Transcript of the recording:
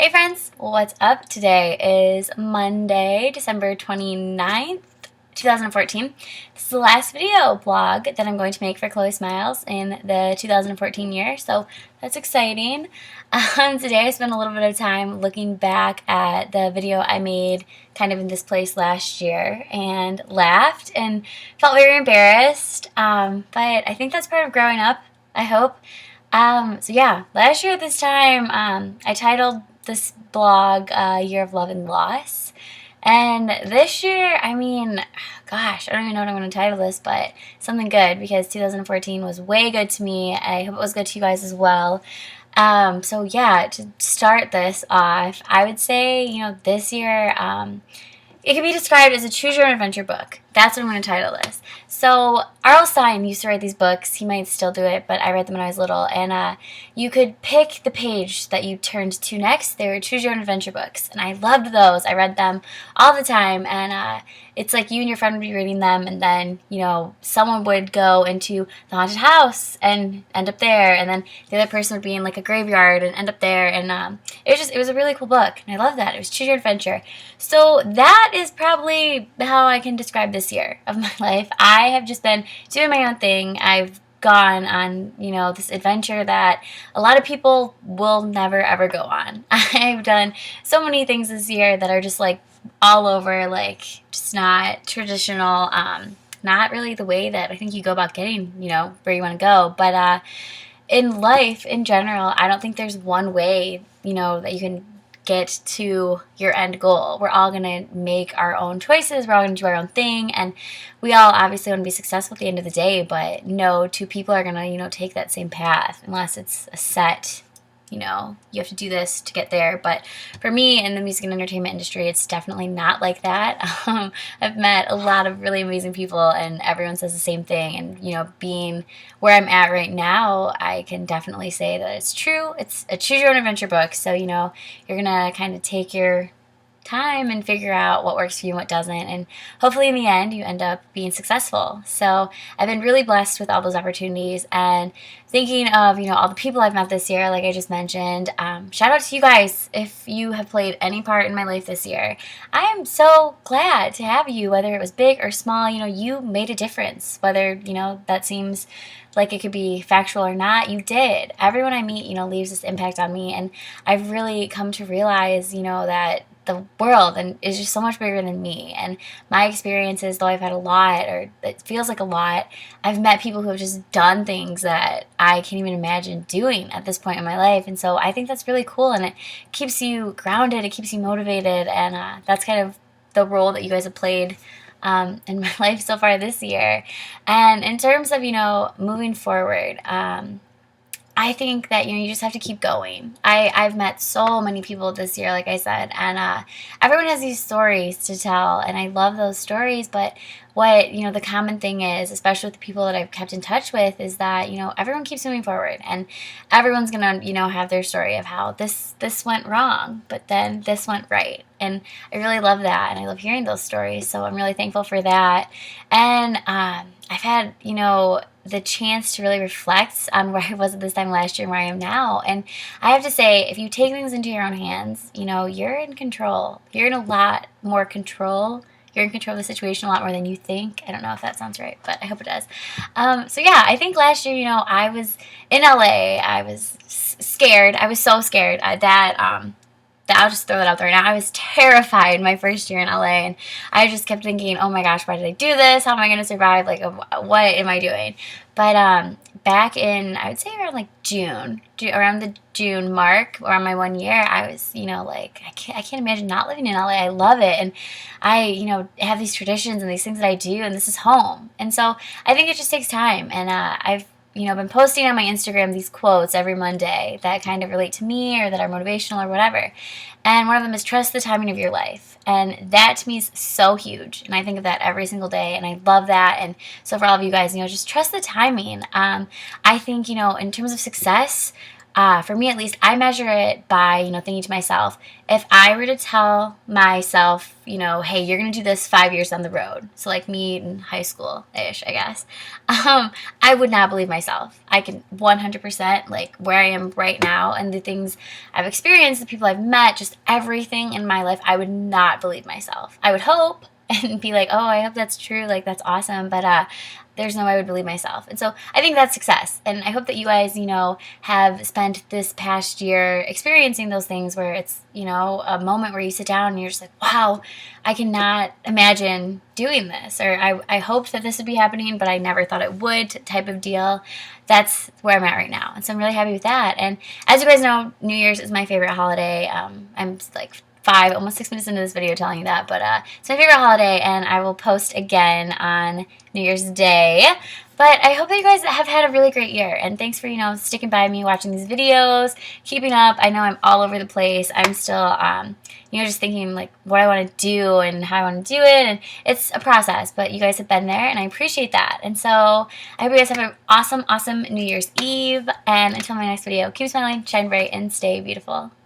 Hey friends, what's up? Today is Monday, December 29th, 2014. This is the last video blog that I'm going to make for ChloeSmiles in the 2014 year, so that's exciting. Today I spent a little bit of time looking back at the video I made kind of in this place last year and laughed and felt very embarrassed, but I think that's part of growing up, I hope. So yeah, last year at this time, I titled this blog Year of Love and Loss. And this year, gosh, I don't even know what I'm going to title this, but something good because 2014 was way good to me. I hope it was good to you guys as well. So yeah, to start this off, I would say, this year, it can be described as a choose your own adventure book. That's what I'm going to title this. So R.L. Stine used to write these books. He might still do it, but I read them when I was little. And you could pick the page that you turned to next. They were choose your own adventure books. And I loved those. I read them all the time. And it's like you and your friend would be reading them. And then, someone would go into the haunted house and end up there. And then the other person would be in like a graveyard and end up there. And it was a really cool book. And I love that. It was choose your adventure. So that is probably how I can describe this year of my life. I have just been doing my own thing. I've gone on, this adventure that a lot of people will never ever go on. I've done so many things this year that are just like all over, like just not traditional, not really the way that I think you go about getting, where you want to go. But in life in general, I don't think there's one way, that you can get to your end goal. We're all going to make our own choices. We're all going to do our own thing. And we all obviously want to be successful at the end of the day, but no two people are going to, take that same path unless it's a set, you have to do this to get there. But for me in the music and entertainment industry, it's definitely not like that. I've met a lot of really amazing people and everyone says the same thing. And, being where I'm at right now, I can definitely say that it's true. It's a choose your own adventure book. So, you're going to kind of take your time and figure out what works for you and what doesn't, and hopefully in the end you end up being successful. So I've been really blessed with all those opportunities, and thinking of all the people I've met this year, like I just mentioned, shout out to you guys if you have played any part in my life this year. I am so glad to have you, whether it was big or small. You made a difference, whether that seems like it could be factual or not. You did. Everyone I meet leaves this impact on me, and I've really come to realize that the world and is just so much bigger than me. And my experiences, though I've had a lot, or it feels like a lot, I've met people who have just done things that I can't even imagine doing at this point in my life. And so I think that's really cool, and it keeps you grounded, it keeps you motivated, and that's kind of the role that you guys have played in my life so far this year. And in terms of moving forward, I think that you just have to keep going. I've met so many people this year, like I said, and everyone has these stories to tell, and I love those stories. But what the common thing is, especially with the people that I've kept in touch with, is that everyone keeps moving forward, and everyone's gonna have their story of how this went wrong, but then this went right. And I really love that, and I love hearing those stories. So I'm really thankful for that. And I've had the chance to really reflect on where I was at this time last year and where I am now. And I have to say, if you take things into your own hands, you're in control. You're in a lot more control. You're in control of the situation a lot more than you think. I don't know if that sounds right, but I hope it does. So yeah, I think last year, I was in LA. I was scared. I was so scared that I'll just throw that out there now. I was terrified my first year in LA, and I just kept thinking, oh my gosh, why did I do this? How am I going to survive? Like, what am I doing? But back in, I would say around like June, around the June mark, around my 1 year, I was, like, I can't imagine not living in LA. I love it. And I, have these traditions and these things that I do, and this is home. And so I think it just takes time. And I've been posting on my Instagram these quotes every Monday that kind of relate to me or that are motivational or whatever. And one of them is trust the timing of your life. And that to me is so huge. And I think of that every single day, and I love that. And so for all of you guys, just trust the timing. I think, in terms of success, For me at least, I measure it by, thinking to myself, if I were to tell myself, hey, you're going to do this 5 years down the road, so like me in high school-ish, I guess, I would not believe myself. I can 100%, like where I am right now and the things I've experienced, the people I've met, just everything in my life, I would not believe myself. I would hope and be like, oh, I hope that's true, like that's awesome, but there's no way I would believe myself. And so I think that's success. And I hope that you guys, have spent this past year experiencing those things where it's, a moment where you sit down and you're just like, wow, I cannot imagine doing this. Or I hoped that this would be happening, but I never thought it would, type of deal. That's where I'm at right now. And so I'm really happy with that. And as you guys know, New Year's is my favorite holiday. I'm like almost 6 minutes into this video telling you that, but it's my favorite holiday, and I will post again on New Year's Day. But I hope that you guys have had a really great year, and thanks for, sticking by me, watching these videos, keeping up. I know I'm all over the place. I'm still, just thinking, like, what I want to do and how I want to do it, and it's a process, but you guys have been there, and I appreciate that. And so I hope you guys have an awesome, awesome New Year's Eve, and until my next video, keep smiling, shine bright, and stay beautiful.